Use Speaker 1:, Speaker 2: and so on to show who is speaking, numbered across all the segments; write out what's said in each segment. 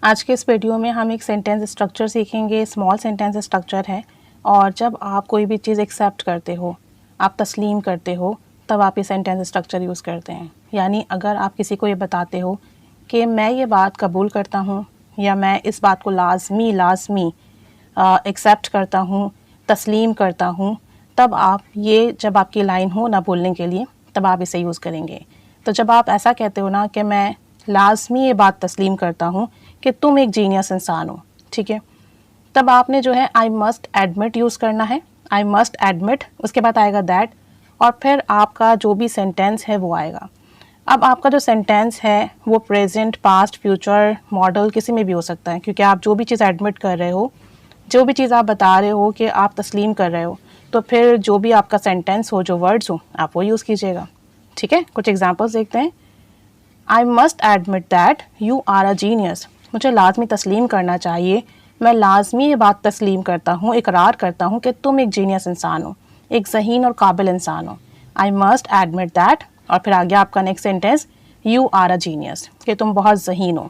Speaker 1: आज के इस वीडियो में हम एक सेंटेंस स्ट्रक्चर सीखेंगे। स्मॉल सेंटेंस स्ट्रक्चर है और जब आप कोई भी चीज़ एक्सेप्ट करते हो, आप तस्लीम करते हो, तब आप ये सेंटेंस स्ट्रक्चर यूज़ करते हैं। यानी अगर आप किसी को ये बताते हो कि मैं ये बात कबूल करता हूँ या मैं इस बात को लाजमी एक्सेप्ट करता हूँ, तस्लीम करता हूँ, तब आप ये जब आपकी लाइन हो ना बोलने के लिए, तब आप इसे यूज़ करेंगे। तो जब आप ऐसा कहते हो ना कि मैं लाजमी ये बात तस्लीम करता हूँ कि तुम एक जीनियस इंसान हो, ठीक है, तब आपने जो है आई मस्ट एडमिट यूज़ करना है। आई मस्ट एडमिट, उसके बाद आएगा दैट, और फिर आपका जो भी सेंटेंस है वो आएगा। अब आपका जो सेंटेंस है वो प्रेजेंट, पास्ट, फ्यूचर, मॉडल किसी में भी हो सकता है, क्योंकि आप जो भी चीज़ एडमिट कर रहे हो, जो भी चीज़ आप बता रहे हो कि आप तस्लीम कर रहे हो, तो फिर जो भी आपका सेंटेंस हो, जो वर्ड्स हो, आप वो यूज़ कीजिएगा। ठीक है, कुछ एग्जांपल्स देखते हैं। I must admit that you are a genius, मुझे लाजमी तस्लीम करना चाहिए, मैं लाजमी ये बात तस्लीम करता हूँ, इकरार करता हूँ कि तुम एक जीनियस इंसान हो, एक ज़हीन और काबिल इंसान हो। आई मस्ट एडमिट दैट, और फिर आ गया आपका next sentence, you are a genius, कि तुम बहुत ज़हीन हो।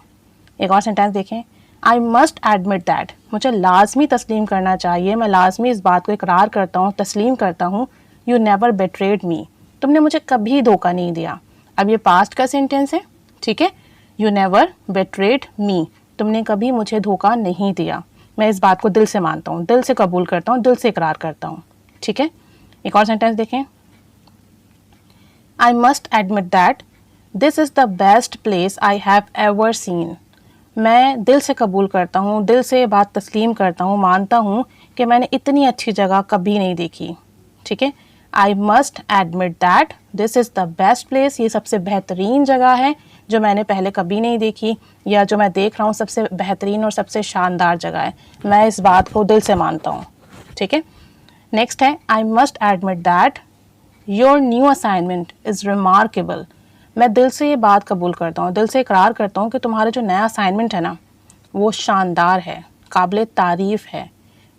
Speaker 1: एक और सेंटेंस देखें, आई मस्ट एडमिट दैट, मुझे लाजमी तस्लीम करना चाहिए, मैं लाजमी इस बात को इकरार करता हूँ, तस्लीम करता हूँ, यू नेवर बेट्रेड मी, तुमने मुझे कभी धोखा नहीं दिया। अब ये पास्ट का सेंटेंस है, ठीक है, यू नेवर बेट्रेड मी, तुमने कभी मुझे धोखा नहीं दिया, मैं इस बात को दिल से मानता हूँ, दिल से कबूल करता हूँ, दिल से इकरार करता हूँ। ठीक है, एक और सेंटेंस देखें, आई must admit that this is the best place I have ever seen, मैं दिल से कबूल करता हूँ, दिल से बात तस्लीम करता हूँ, मानता हूँ कि मैंने इतनी अच्छी जगह कभी नहीं देखी। ठीक है, आई must admit that this is the best place, ये सबसे बेहतरीन जगह है जो मैंने पहले कभी नहीं देखी, या जो मैं देख रहा हूँ सबसे बेहतरीन और सबसे शानदार जगह है, मैं इस बात को दिल से मानता हूँ। ठीक है, नेक्स्ट है, आई must admit that your new assignment is remarkable, मैं दिल से ये बात कबूल करता हूँ, दिल से इकरार करता हूँ कि तुम्हारा जो नया असाइनमेंट है ना, वो शानदार है, काबिल तारीफ़ है।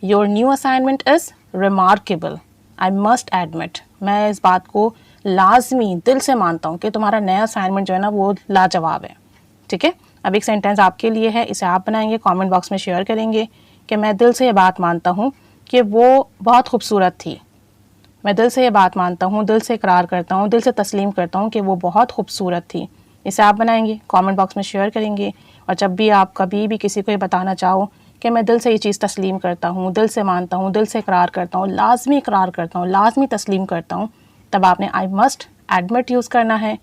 Speaker 1: Your new assignment is remarkable, I must admit, मैं इस बात को लाजमी दिल से मानता हूँ कि तुम्हारा नया असाइनमेंट जो है ना वो लाजवाब है। ठीक है, अब एक सेंटेंस आपके लिए है, इसे आप बनाएंगे, कमेंट बॉक्स में शेयर करेंगे कि मैं दिल से ये बात मानता हूँ कि वो बहुत खूबसूरत थी, मैं दिल से ये बात मानता हूँ, दिल से इकरार करता हूँ, दिल से तस्लीम करता हूँ कि वो बहुत खूबसूरत थी। इसे आप बनाएंगे, कमेंट बॉक्स में शेयर करेंगे, और जब भी आप कभी भी किसी को ये बताना चाहो कि मैं दिल से ये चीज़ तस्लीम करता हूँ, दिल से मानता हूँ, दिल से इकरार करता हूँ, लाजमी इकरार करता हूँ, लाजमी तस्लीम करता हूँ, तब आपने आई मस्ट एडमिट यूज़ करना है,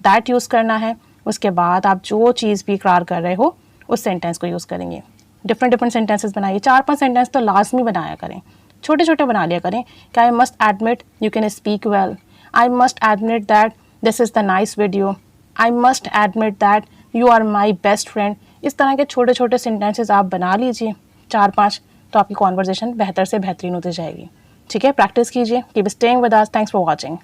Speaker 1: दैट यूज़ करना है। उसके बाद आप जो चीज़ भी इकरार कर रहे हो उस सेंटेंस को यूज़ करेंगे। डिफरेंट सेंटेंसेस बनाइए, 4-5 सेंटेंस तो लाजमी बनाया करें, छोटे छोटे बना लिया करें कि I must admit you can speak well, I must admit that this is the nice video, I must admit that you are my best friend. इस तरह के छोटे छोटे सेंटेंसेस आप बना लीजिए 4-5, तो आपकी कॉन्वर्जेशन बेहतर से बेहतरीन होती जाएगी। ठीक है, प्रैक्टिस कीजिए, keep staying with us, thanks for watching.